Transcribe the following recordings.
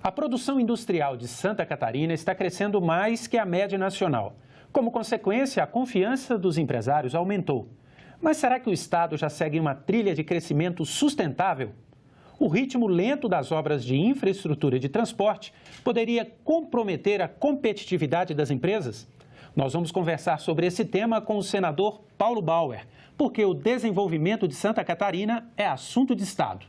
A produção industrial de Santa Catarina está crescendo mais que a média nacional. Como consequência, a confiança dos empresários aumentou. Mas será que o estado já segue uma trilha de crescimento sustentável? O ritmo lento das obras de infraestrutura de transporte poderia comprometer a competitividade das empresas? Nós vamos conversar sobre esse tema com o senador Paulo Bauer, porque o desenvolvimento de Santa Catarina é assunto de estado.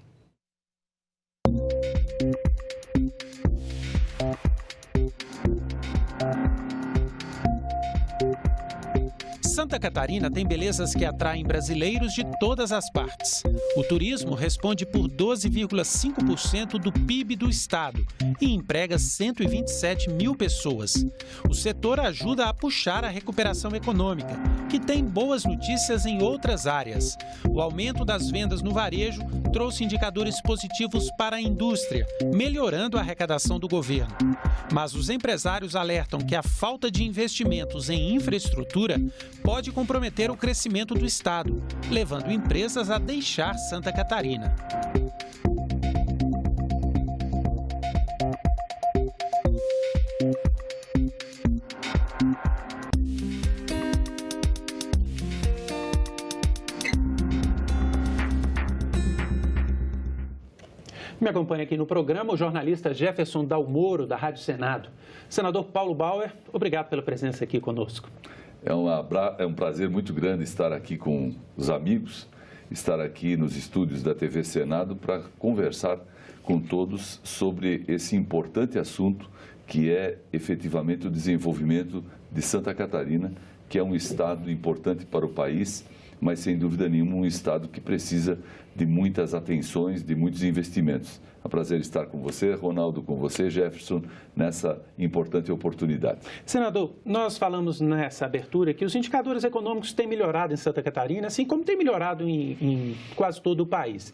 Santa Catarina tem belezas que atraem brasileiros de todas as partes. O turismo responde por 12,5% do PIB do estado e emprega 127 mil pessoas. O setor ajuda a puxar a recuperação econômica, que tem boas notícias em outras áreas. O aumento das vendas no varejo trouxe indicadores positivos para a indústria, melhorando a arrecadação do governo. Mas os empresários alertam que a falta de investimentos em infraestrutura pode comprometer o crescimento do estado, levando empresas a deixar Santa Catarina. Me acompanha aqui no programa o jornalista Jefferson Dalmoro, da Rádio Senado. Senador Paulo Bauer, obrigado pela presença aqui conosco. É um prazer muito grande estar aqui com os amigos, estar aqui nos estúdios da TV Senado para conversar com todos sobre esse importante assunto que é efetivamente o desenvolvimento de Santa Catarina, que é um estado importante para o país, mas sem dúvida nenhuma um estado que precisa de muitas atenções, de muitos investimentos. É um prazer estar com você, Ronaldo, com você, Jefferson, nessa importante oportunidade. Senador, nós falamos nessa abertura que os indicadores econômicos têm melhorado em Santa Catarina, assim como têm melhorado em quase todo o país.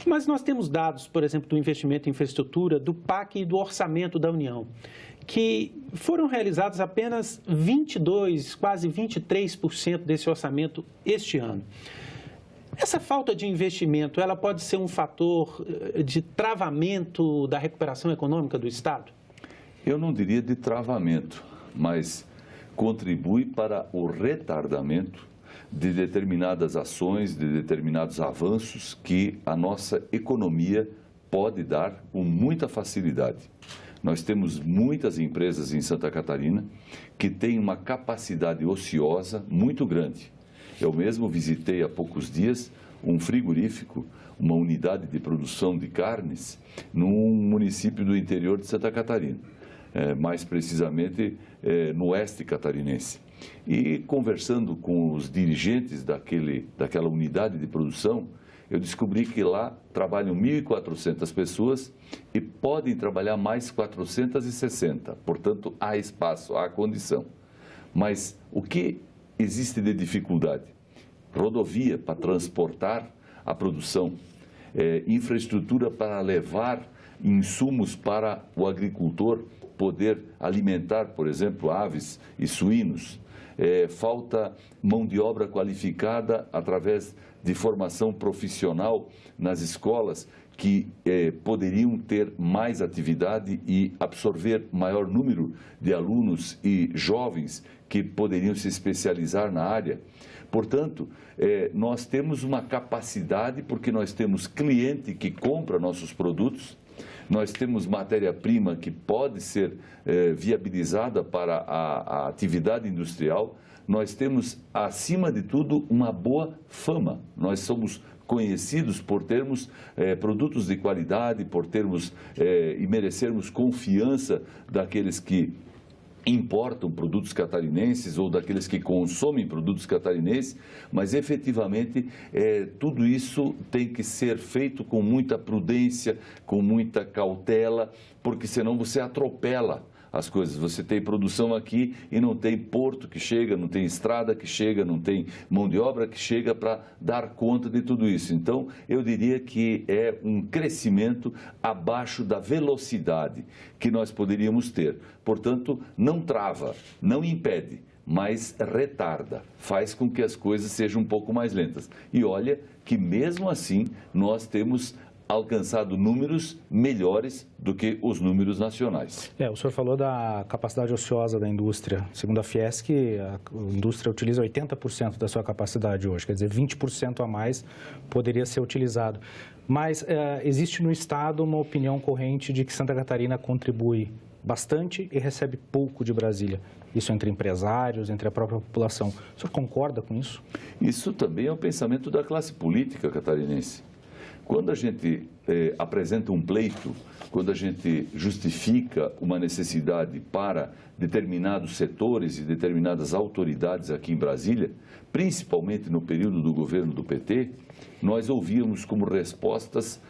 Mas nós temos dados, por exemplo, do investimento em infraestrutura, do PAC e do orçamento da União, que foram realizados apenas 22%, quase 23% desse orçamento este ano. Essa falta de investimento, ela pode ser um fator de travamento da recuperação econômica do estado? Eu não diria de travamento, mas contribui para o retardamento de determinadas ações, de determinados avanços que a nossa economia pode dar com muita facilidade. Nós temos muitas empresas em Santa Catarina que têm uma capacidade ociosa muito grande. Eu mesmo visitei há poucos dias um frigorífico, uma unidade de produção de carnes, num município do interior de Santa Catarina, mais precisamente no oeste catarinense. E conversando com os dirigentes daquela unidade de produção, eu descobri que lá trabalham 1.400 pessoas e podem trabalhar mais 460. Portanto, há espaço, há condição. Mas o que existe de dificuldade? Rodovia para transportar a produção, infraestrutura para levar insumos para o agricultor poder alimentar, por exemplo, aves e suínos. Falta mão de obra qualificada através de formação profissional nas escolas que poderiam ter mais atividade e absorver maior número de alunos e jovens que poderiam se especializar na área. Portanto, nós temos uma capacidade porque nós temos cliente que compra nossos produtos, nós temos matéria-prima que pode ser viabilizada para a atividade industrial, nós temos, acima de tudo, uma boa fama. Nós somos conhecidos por termos produtos de qualidade, por termos e merecermos confiança daqueles que importam produtos catarinenses ou daqueles que consomem produtos catarinenses, mas efetivamente tudo isso tem que ser feito com muita prudência, com muita cautela, porque senão você atropela as coisas. Você tem produção aqui e não tem porto que chega, não tem estrada que chega, não tem mão de obra que chega para dar conta de tudo isso. Então, eu diria que é um crescimento abaixo da velocidade que nós poderíamos ter. Portanto, não trava, não impede, mas retarda, faz com que as coisas sejam um pouco mais lentas. E olha que mesmo assim nós temos alcançado números melhores do que os números nacionais. O senhor falou da capacidade ociosa da indústria. Segundo a Fiesc, a indústria utiliza 80% da sua capacidade hoje, quer dizer, 20% a mais poderia ser utilizado. Mas existe no Estado uma opinião corrente de que Santa Catarina contribui bastante e recebe pouco de Brasília. Isso entre empresários, entre a própria população. O senhor concorda com isso? Isso também é o pensamento da classe política catarinense. Quando a gente apresenta um pleito, quando a gente justifica uma necessidade para determinados setores e determinadas autoridades aqui em Brasília, principalmente no período do governo do PT, nós ouvíamos como respostas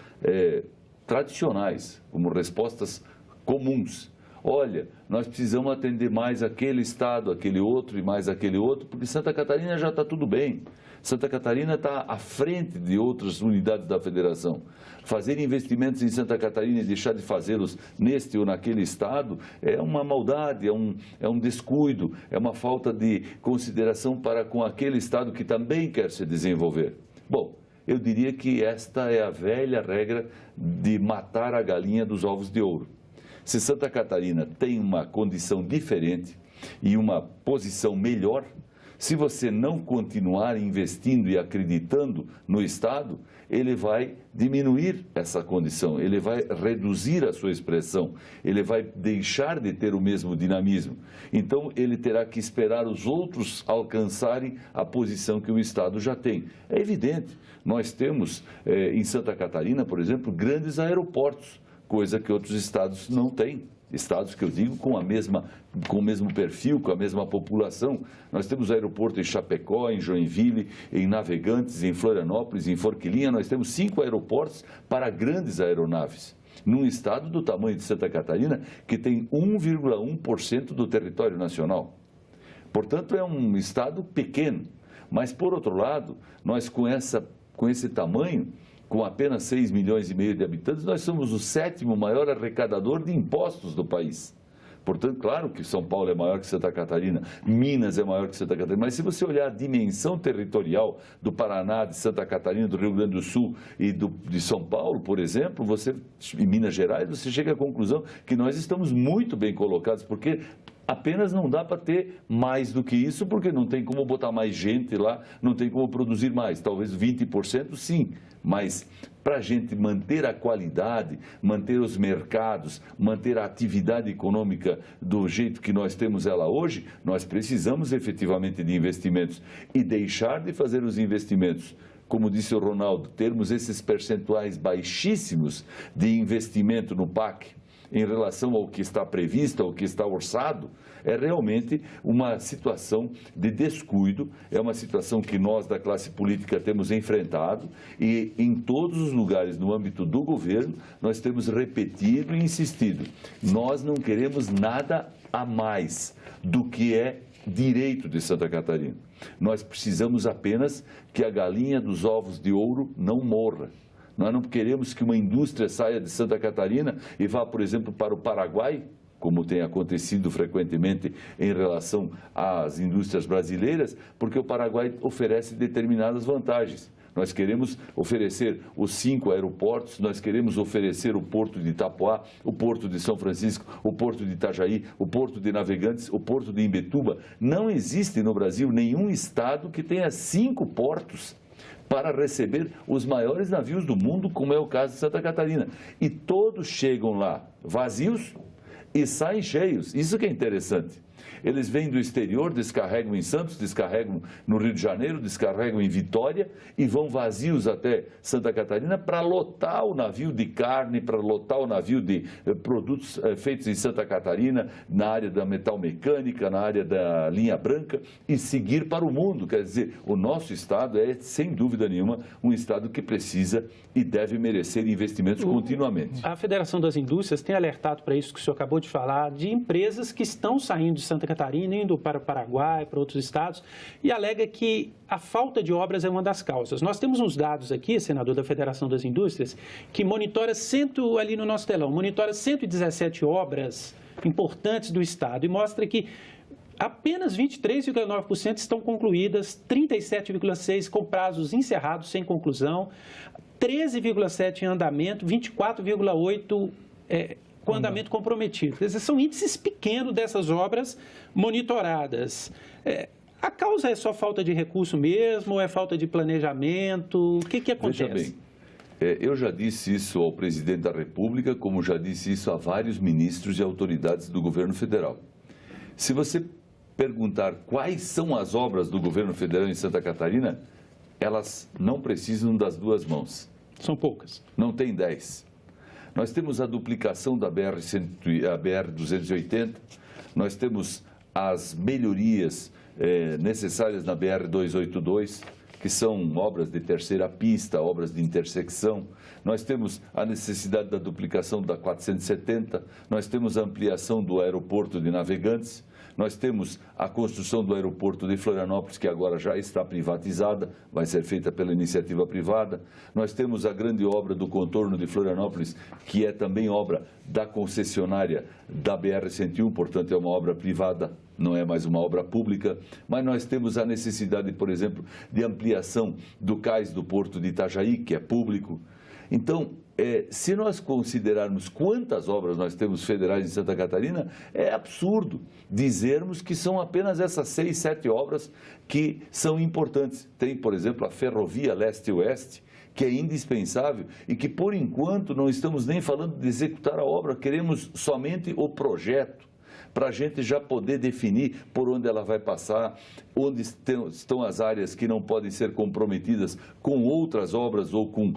tradicionais, como respostas comuns. Olha, nós precisamos atender mais aquele estado, aquele outro e mais aquele outro, porque Santa Catarina já está tudo bem. Santa Catarina está à frente de outras unidades da federação. Fazer investimentos em Santa Catarina e deixar de fazê-los neste ou naquele estado é uma maldade, é um descuido, é uma falta de consideração para com aquele estado que também quer se desenvolver. Bom, eu diria que esta é a velha regra de matar a galinha dos ovos de ouro. Se Santa Catarina tem uma condição diferente e uma posição melhor, se você não continuar investindo e acreditando no Estado, ele vai diminuir essa condição, ele vai reduzir a sua expressão, ele vai deixar de ter o mesmo dinamismo. Então, ele terá que esperar os outros alcançarem a posição que o Estado já tem. É evidente, nós temos em Santa Catarina, por exemplo, grandes aeroportos, coisa que outros estados não têm. Estados que eu digo com o mesmo perfil, com a mesma população. Nós temos aeroporto em Chapecó, em Joinville, em Navegantes, em Florianópolis, em Forquilinha. Nós temos 5 aeroportos para grandes aeronaves. Num estado do tamanho de Santa Catarina, que tem 1,1% do território nacional. Portanto, é um estado pequeno. Mas, por outro lado, nós com esse tamanho, com apenas 6 milhões e meio de habitantes, nós somos o 7º maior arrecadador de impostos do país. Portanto, claro que São Paulo é maior que Santa Catarina, Minas é maior que Santa Catarina, mas se você olhar a dimensão territorial do Paraná, de Santa Catarina, do Rio Grande do Sul e de São Paulo, por exemplo, em Minas Gerais, você chega à conclusão que nós estamos muito bem colocados, porque apenas não dá para ter mais do que isso, porque não tem como botar mais gente lá, não tem como produzir mais. Talvez 20% sim, mas para a gente manter a qualidade, manter os mercados, manter a atividade econômica do jeito que nós temos ela hoje, nós precisamos efetivamente de investimentos e deixar de fazer os investimentos. Como disse o Ronaldo, termos esses percentuais baixíssimos de investimento no PAC, em relação ao que está previsto, ao que está orçado, é realmente uma situação de descuido, é uma situação que nós da classe política temos enfrentado e em todos os lugares no âmbito do governo nós temos repetido e insistido. Nós não queremos nada a mais do que é direito de Santa Catarina. Nós precisamos apenas que a galinha dos ovos de ouro não morra. Nós não queremos que uma indústria saia de Santa Catarina e vá, por exemplo, para o Paraguai, como tem acontecido frequentemente em relação às indústrias brasileiras, porque o Paraguai oferece determinadas vantagens. Nós queremos oferecer os 5 aeroportos, nós queremos oferecer o Porto de Itapoá, o Porto de São Francisco, o Porto de Itajaí, o Porto de Navegantes, o Porto de Imbituba. Não existe no Brasil nenhum estado que tenha 5 portos para receber os maiores navios do mundo, como é o caso de Santa Catarina. E todos chegam lá vazios e saem cheios. Isso que é interessante. Eles vêm do exterior, descarregam em Santos, descarregam no Rio de Janeiro, descarregam em Vitória e vão vazios até Santa Catarina para lotar o navio de carne, para lotar o navio de produtos feitos em Santa Catarina, na área da metalmecânica, na área da linha branca e seguir para o mundo. Quer dizer, o nosso estado é, sem dúvida nenhuma, um estado que precisa e deve merecer investimentos continuamente. A Federação das Indústrias tem alertado para isso que o senhor acabou de falar, de empresas que estão saindo de Santa Catarina, indo para o Paraguai, para outros estados, e alega que a falta de obras é uma das causas. Nós temos uns dados aqui, senador da Federação das Indústrias, que monitora ali no nosso telão, monitora 117 obras importantes do estado e mostra que apenas 23,9% estão concluídas, 37,6% com prazos encerrados sem conclusão. 13,7% em andamento, 24,8% com andamento comprometido. Quer dizer, são índices pequenos dessas obras monitoradas. A causa é só falta de recurso mesmo, ou é falta de planejamento? O que acontece? Veja bem, eu já disse isso ao presidente da República, como já disse isso a vários ministros e autoridades do governo federal. Se você perguntar quais são as obras do governo federal em Santa Catarina, elas não precisam das duas mãos. São poucas. Não tem 10. Nós temos a duplicação da BR-280, nós temos as melhorias necessárias na BR-282, que são obras de terceira pista, obras de intersecção. Nós temos a necessidade da duplicação da 470, nós temos a ampliação do aeroporto de Navegantes, nós temos a construção do aeroporto de Florianópolis, que agora já está privatizada, vai ser feita pela iniciativa privada. Nós temos a grande obra do contorno de Florianópolis, que é também obra da concessionária da BR-101, portanto é uma obra privada, não é mais uma obra pública. Mas nós temos a necessidade, por exemplo, de ampliação do cais do porto de Itajaí, que é público. Então, se nós considerarmos quantas obras nós temos federais em Santa Catarina, é absurdo dizermos que são apenas essas 6, 7 obras que são importantes. Tem, por exemplo, a ferrovia leste-oeste, que é indispensável e que, por enquanto, não estamos nem falando de executar a obra, queremos somente o projeto, para a gente já poder definir por onde ela vai passar, onde estão as áreas que não podem ser comprometidas com outras obras ou com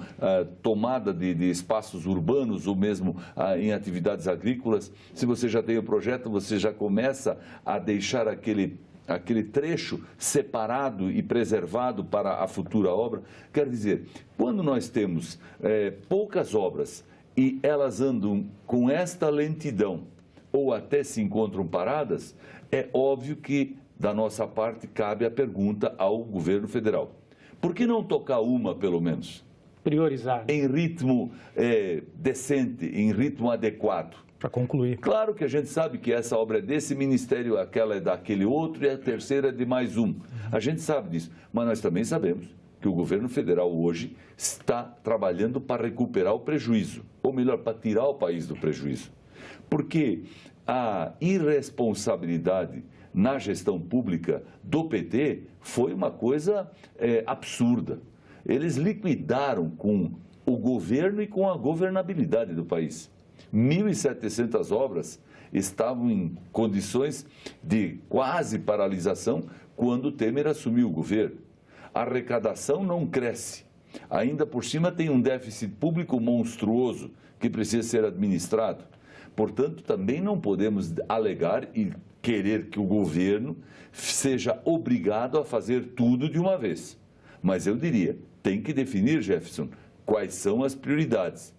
tomada de espaços urbanos ou mesmo em atividades agrícolas. Se você já tem o projeto, você já começa a deixar aquele trecho separado e preservado para a futura obra. Quer dizer, quando nós temos poucas obras e elas andam com esta lentidão, ou até se encontram paradas, é óbvio que, da nossa parte, cabe a pergunta ao governo federal. Por que não tocar uma, pelo menos? Priorizar. Em ritmo decente, em ritmo adequado. Para concluir. Claro que a gente sabe que essa obra é desse ministério, aquela é daquele outro e a terceira é de mais um. A gente sabe disso, mas nós também sabemos que o governo federal hoje está trabalhando para recuperar o prejuízo, ou melhor, para tirar o país do prejuízo. Porque a irresponsabilidade na gestão pública do PT foi uma coisa absurda. Eles liquidaram com o governo e com a governabilidade do país. 1.700 obras estavam em condições de quase paralisação quando Temer assumiu o governo. A arrecadação não cresce. Ainda por cima tem um déficit público monstruoso que precisa ser administrado. Portanto, também não podemos alegar e querer que o governo seja obrigado a fazer tudo de uma vez. Mas eu diria, tem que definir, Jefferson, quais são as prioridades.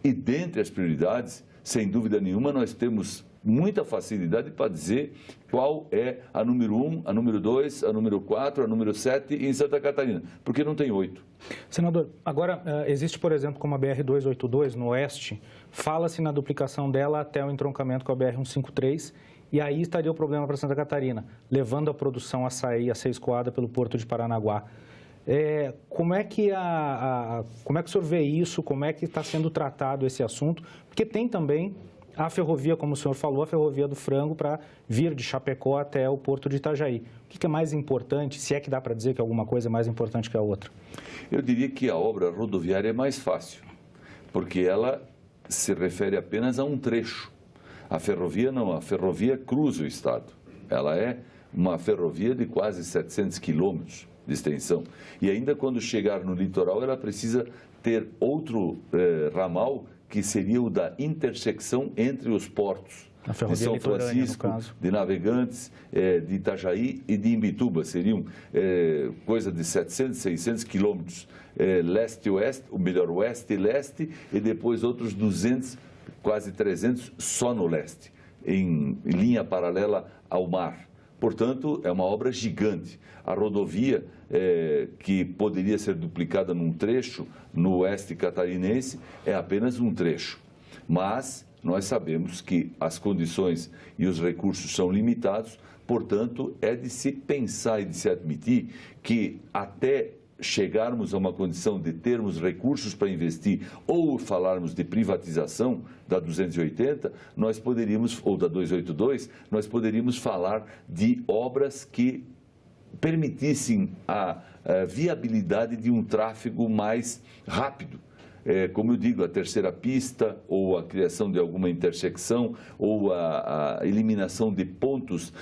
E dentre as prioridades, sem dúvida nenhuma, nós temos muita facilidade para dizer qual é a número 1, a número 2, a número 4, a número 7 em Santa Catarina, porque não tem 8. Senador, agora existe, por exemplo, como a BR-282 no oeste, fala-se na duplicação dela até o entroncamento com a BR-153, e aí estaria o problema para Santa Catarina, levando a produção a sair, a ser escoada pelo Porto de Paranaguá. Como é que o senhor vê isso? Como é que está sendo tratado esse assunto? Porque tem também a ferrovia, como o senhor falou, a ferrovia do Frango para vir de Chapecó até o Porto de Itajaí. O que é mais importante, se é que dá para dizer que alguma coisa é mais importante que a outra? Eu diria que a obra rodoviária é mais fácil, porque ela se refere apenas a um trecho. A ferrovia não, a ferrovia cruza o estado. Ela é uma ferrovia de quase 700 quilômetros de extensão. E ainda quando chegar no litoral, ela precisa ter outro ramal, que seria o da intersecção entre os portos de São Francisco, de Navegantes, de Itajaí e de Imbituba. Seriam coisa de 700, 600 quilômetros leste-oeste, ou melhor, oeste e leste, e depois outros 200, quase 300 só no leste, em linha paralela ao mar. Portanto, é uma obra gigante. A rodovia, que poderia ser duplicada num trecho no oeste catarinense, é apenas um trecho. Mas nós sabemos que as condições e os recursos são limitados, portanto, é de se pensar e de se admitir que até chegarmos a uma condição de termos recursos para investir ou falarmos de privatização da 280, nós poderíamos, ou da 282, nós poderíamos falar de obras que permitissem a viabilidade de um tráfego mais rápido. Como eu digo, a terceira pista, ou a criação de alguma intersecção, ou a eliminação de pontos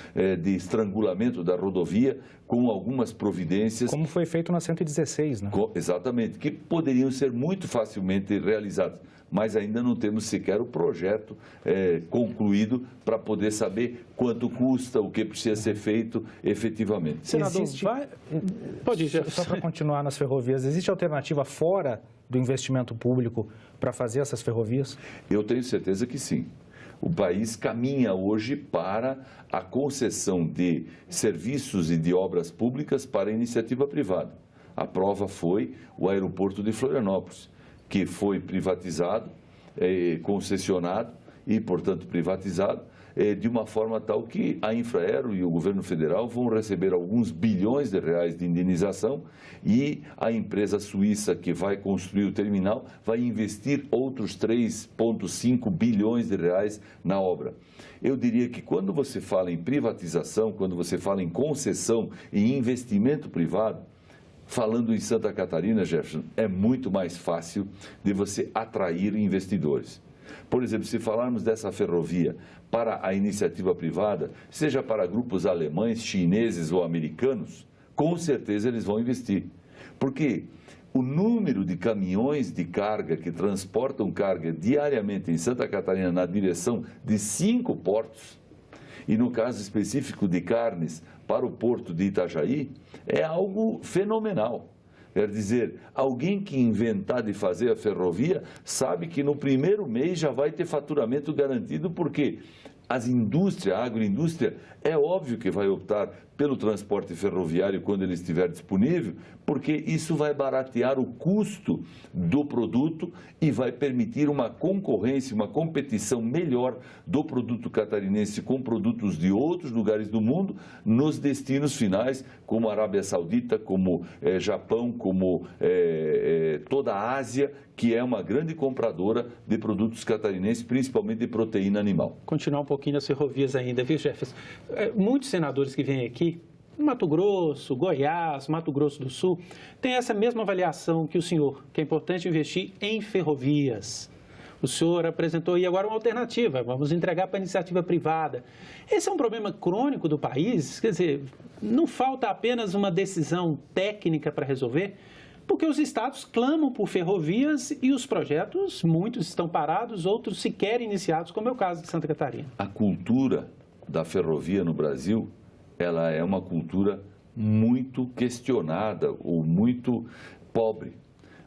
de estrangulamento da rodovia, com algumas providências. Como foi feito na 116, né? Exatamente, que poderiam ser muito facilmente realizadas, mas ainda não temos sequer o projeto concluído para poder saber quanto custa, o que precisa ser feito efetivamente. Senador, pode ir. Só para continuar nas ferrovias, existe alternativa fora do investimento público para fazer essas ferrovias? Eu tenho certeza que sim. O país caminha hoje para a concessão de serviços e de obras públicas para a iniciativa privada. A prova foi o aeroporto de Florianópolis, que foi privatizado, concessionado e, portanto, privatizado, de uma forma tal que a Infraero e o governo federal vão receber alguns bilhões de reais de indenização e a empresa suíça que vai construir o terminal vai investir outros 3,5 bilhões de reais na obra. Eu diria que quando você fala em privatização, quando você fala em concessão e investimento privado, falando em Santa Catarina, Jefferson, é muito mais fácil de você atrair investidores. Por exemplo, se falarmos dessa ferrovia para a iniciativa privada, seja para grupos alemães, chineses ou americanos, com certeza eles vão investir. Porque o número de caminhões de carga que transportam carga diariamente em Santa Catarina na direção de 5 portos, e no caso específico de carnes para o porto de Itajaí, é algo fenomenal. Quer dizer, alguém que inventar de fazer a ferrovia sabe que no primeiro mês já vai ter faturamento garantido, porque as indústrias, a agroindústria, é óbvio que vai optar pelo transporte ferroviário quando ele estiver disponível, porque isso vai baratear o custo do produto e vai permitir uma concorrência, uma competição melhor do produto catarinense com produtos de outros lugares do mundo nos destinos finais, como a Arábia Saudita, como Japão, como toda a Ásia, que é uma grande compradora de produtos catarinenses, principalmente de proteína animal. Continuar um pouquinho nas ferrovias ainda, viu, Jefferson? Muitos senadores que vêm aqui, Mato Grosso, Goiás, Mato Grosso do Sul, têm essa mesma avaliação que o senhor, que é importante investir em ferrovias. O senhor apresentou aí agora uma alternativa, vamos entregar para a iniciativa privada. Esse é um problema crônico do país, quer dizer, não falta apenas uma decisão técnica para resolver, porque os estados clamam por ferrovias e os projetos, muitos estão parados, outros sequer iniciados, como é o caso de Santa Catarina. A cultura da ferrovia no Brasil, ela é uma cultura muito questionada ou muito pobre.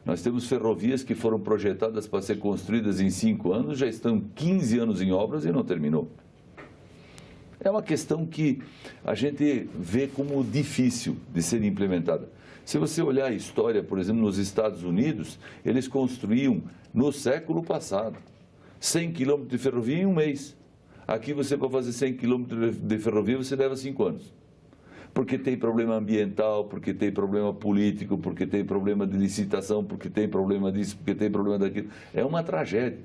Nós temos ferrovias que foram projetadas para ser construídas em 5 anos, já estão 15 anos em obras e não terminou. É uma questão que a gente vê como difícil de ser implementada. Se você olhar a história, por exemplo, nos Estados Unidos, eles construíam no século passado 100 quilômetros de ferrovia em um mês. Aqui você, para fazer 100 quilômetros de ferrovia, você leva 5 anos. Porque tem problema ambiental, porque tem problema político, porque tem problema de licitação, porque tem problema disso, porque tem problema daquilo. É uma tragédia.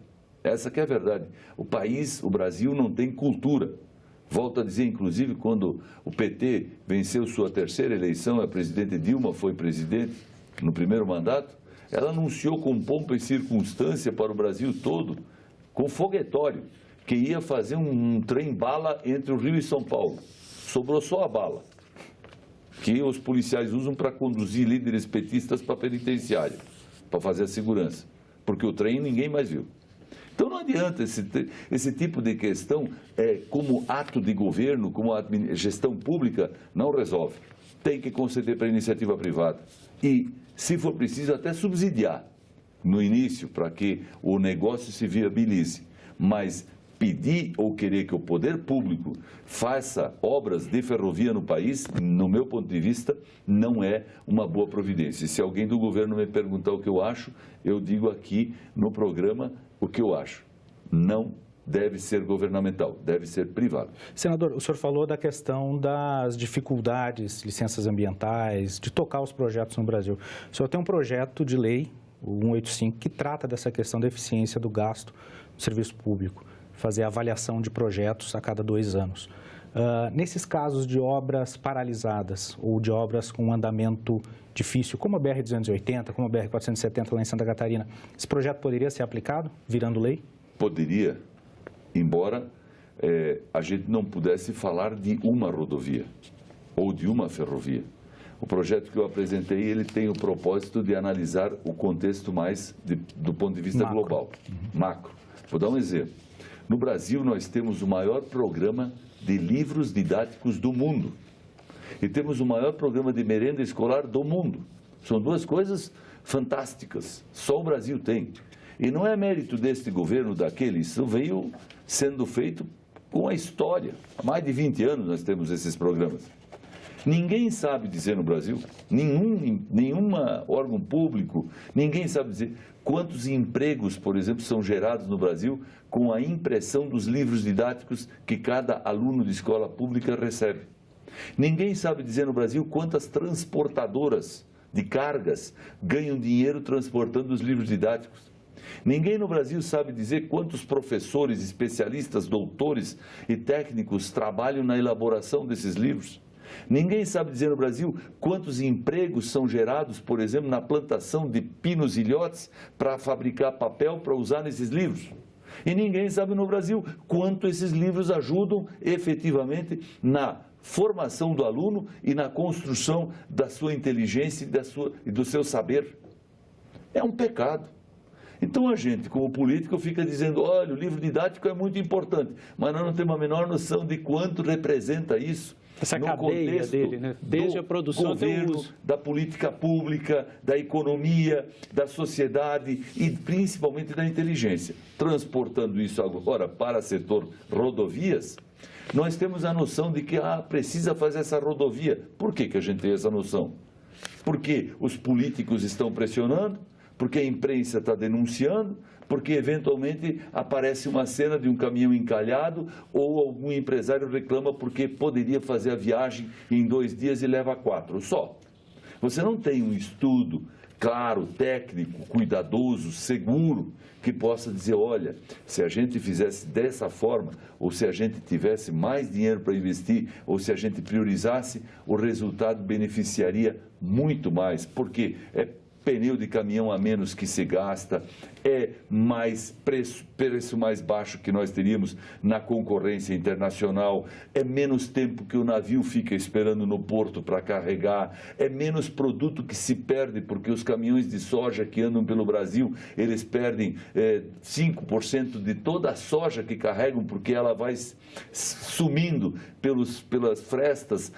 Essa que é a verdade. O país, o Brasil, não tem cultura. Volto a dizer, inclusive, quando o PT venceu sua terceira eleição, a presidente Dilma foi presidente no primeiro mandato, ela anunciou com pompa e circunstância para o Brasil todo, com foguetório, que ia fazer um trem-bala entre o Rio e São Paulo. Sobrou só a bala, que os policiais usam para conduzir líderes petistas para a penitenciária, para fazer a segurança, porque o trem ninguém mais viu. Então não adianta esse tipo de questão, como ato de governo, como gestão pública, não resolve. Tem que conceder para a iniciativa privada e, se for preciso, até subsidiar no início para que o negócio se viabilize. Mas pedir ou querer que o poder público faça obras de ferrovia no país, no meu ponto de vista, não é uma boa providência. Se alguém do governo me perguntar o que eu acho, eu digo aqui no programa o que eu acho. Não deve ser governamental, deve ser privado. Senador, o senhor falou da questão das dificuldades, licenças ambientais, de tocar os projetos no Brasil. O senhor tem um projeto de lei, o 185, que trata dessa questão da eficiência do gasto no serviço público, fazer avaliação de projetos a cada 2 anos. Nesses casos de obras paralisadas ou de obras com um andamento difícil, como a BR-280, como a BR-470 lá em Santa Catarina, esse projeto poderia ser aplicado, virando lei? Poderia, embora a gente não pudesse falar de uma rodovia ou de uma ferrovia. O projeto que eu apresentei, ele tem o propósito de analisar o contexto mais do ponto de vista global, macro. Vou dar um exemplo. No Brasil, nós temos o maior programa de livros didáticos do mundo e temos o maior programa de merenda escolar do mundo. São 2 coisas fantásticas, só o Brasil tem. E não é mérito deste governo, daquele, isso veio sendo feito com a história. Há mais de 20 anos nós temos esses programas. Ninguém sabe dizer no Brasil, nenhum órgão público, ninguém sabe dizer quantos empregos, por exemplo, são gerados no Brasil com a impressão dos livros didáticos que cada aluno de escola pública recebe. Ninguém sabe dizer no Brasil quantas transportadoras de cargas ganham dinheiro transportando os livros didáticos. Ninguém no Brasil sabe dizer quantos professores, especialistas, doutores e técnicos trabalham na elaboração desses livros. Ninguém sabe dizer no Brasil quantos empregos são gerados, por exemplo, na plantação de pinos e ilhotes para fabricar papel para usar nesses livros. E ninguém sabe no Brasil quanto esses livros ajudam efetivamente na formação do aluno e na construção da sua inteligência e do seu saber. É um pecado. Então a gente, como político, fica dizendo, olha, o livro didático é muito importante, mas nós não temos a menor noção de quanto representa isso. Essa cadeia dele, né? Desde a produção até o uso. Da política pública, da economia, da sociedade e principalmente da inteligência. Transportando isso agora para o setor rodovias, nós temos a noção de que precisa fazer essa rodovia. Por que a gente tem essa noção? Porque os políticos estão pressionando, porque a imprensa está denunciando, porque eventualmente aparece uma cena de um caminhão encalhado ou algum empresário reclama porque poderia fazer a viagem em 2 dias e leva 4 só. Você não tem um estudo claro, técnico, cuidadoso, seguro, que possa dizer, olha, se a gente fizesse dessa forma, ou se a gente tivesse mais dinheiro para investir, ou se a gente priorizasse, o resultado beneficiaria muito mais, porque é pneu de caminhão a menos que se gasta, é mais preço mais baixo que nós teríamos na concorrência internacional, é menos tempo que o navio fica esperando no porto para carregar, é menos produto que se perde, porque os caminhões de soja que andam pelo Brasil, eles perdem 5% de toda a soja que carregam, porque ela vai sumindo pelas frestas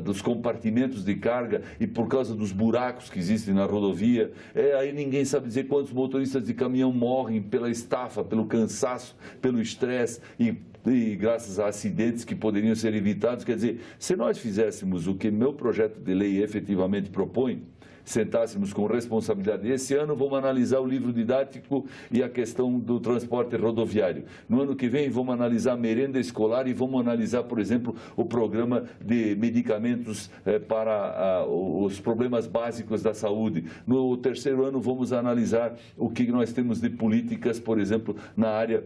dos compartimentos de carga e por causa dos buracos que existem na rodovia. Aí ninguém sabe dizer quantos motoristas de caminhão morrem pela estafa, pelo cansaço, pelo estresse e graças a acidentes que poderiam ser evitados. Quer dizer, se nós fizéssemos o que meu projeto de lei efetivamente propõe, sentássemos com responsabilidade. Esse ano vamos analisar o livro didático e a questão do transporte rodoviário. No ano que vem vamos analisar a merenda escolar e vamos analisar, por exemplo, o programa de medicamentos para os problemas básicos da saúde. No 3º ano vamos analisar o que nós temos de políticas, por exemplo, na área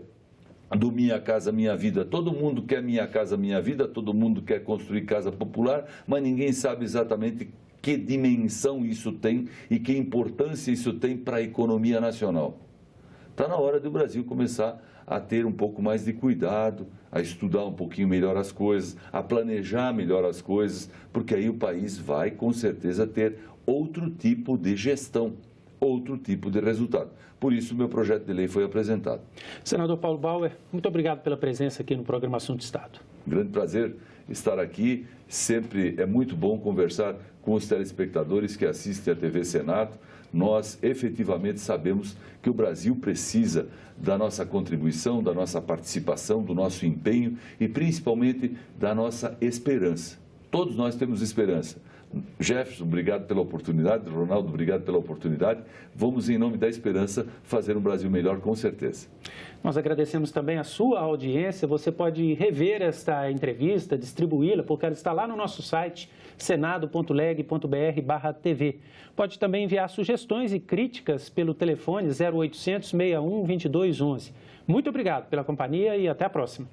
do Minha Casa Minha Vida. Todo mundo quer Minha Casa Minha Vida, todo mundo quer construir casa popular, mas ninguém sabe exatamente que dimensão isso tem e que importância isso tem para a economia nacional. Está na hora do Brasil começar a ter um pouco mais de cuidado, a estudar um pouquinho melhor as coisas, a planejar melhor as coisas, porque aí o país vai, com certeza, ter outro tipo de gestão, outro tipo de resultado. Por isso, o meu projeto de lei foi apresentado. Senador Paulo Bauer, muito obrigado pela presença aqui no programa Assunto Estado. Grande prazer estar aqui. Sempre é muito bom conversar com os telespectadores que assistem à TV Senado. Nós efetivamente sabemos que o Brasil precisa da nossa contribuição, da nossa participação, do nosso empenho e principalmente da nossa esperança. Todos nós temos esperança, Jefferson, obrigado pela oportunidade. Ronaldo, obrigado pela oportunidade. Vamos, em nome da esperança, fazer um Brasil melhor, com certeza. Nós agradecemos também a sua audiência. Você pode rever esta entrevista, distribuí-la, porque ela está lá no nosso site, senado.leg.br/TV. Pode também enviar sugestões e críticas pelo telefone 0800 61 2211. Muito obrigado pela companhia e até a próxima.